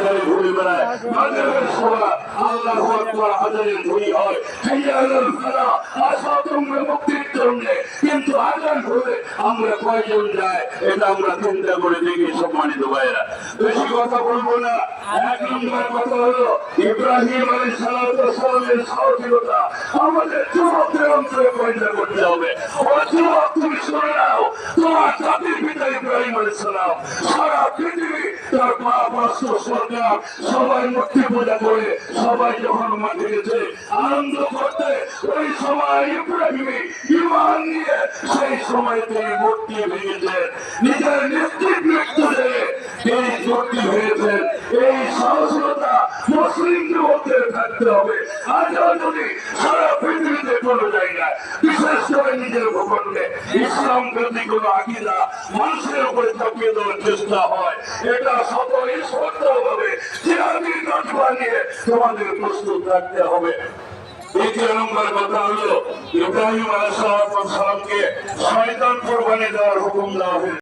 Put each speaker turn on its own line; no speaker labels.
বাজারে ঘুরে বেড়ায়, বাজারের সভা আল্লাহু আকবার আজানের ধ্বনি হয়, হাইয়াল ফালাহ আসো তোমরা মুক্তির জন্য। কিন্তু আজান হলে আমরা কয়জন যায় এটা আমরা চিন্তা করে দেখি। সম্মানিত ভাইরা, বেশি কথা বলবো না। এক নম্বর কথা হলো ইব্রাহিম আলাইহিস সালামের সাহসিকতা আমাদের যুবকদের অন্তরে পয়দা করতে হবে। ও যুবক, তুমি শুনে নাও, তোমার জাতির পিতা ইব্রাহিম আলাইহিস সালাম সারা পৃথিবী তার বাপ রাষ্ট্র সরকার সবাই মূর্তি পূজা করে সবাই যখন মাঠে গেছে আনন্দ করতে, ওই সময় ইব্রাহিম ঈমান নিয়ে সেই সময় তিনি মূর্তি ভেঙেছেন, নিজের নেতৃত্ব দিয়ে তিনি মূর্তি ভেঙেছেন। এই সাহসিকতা মুসলিম যুবকদের থাকতে হবে। আজও যদি সারা পৃথিবীতে কোনো জায়গায়, বিশেষ করে নিজের ভূখণ্ডে ইসলাম কেন্দ্রিক কোনো আকীদা মানুষের উপরে চাপিয়ে দেওয়ার চেষ্টা হয়, এটা শত স্পষ্টভাবে জিহাদি নজবা নিয়ে তোমাদের প্রস্তুত থাকতে হবে। দ্বিতীয় নম্বর কথা হলো ইব্রাহিম আলাইহিস সালামকে শয়তান কুরবানি দেওয়ার হুকুম দেওয়া হয়েছে।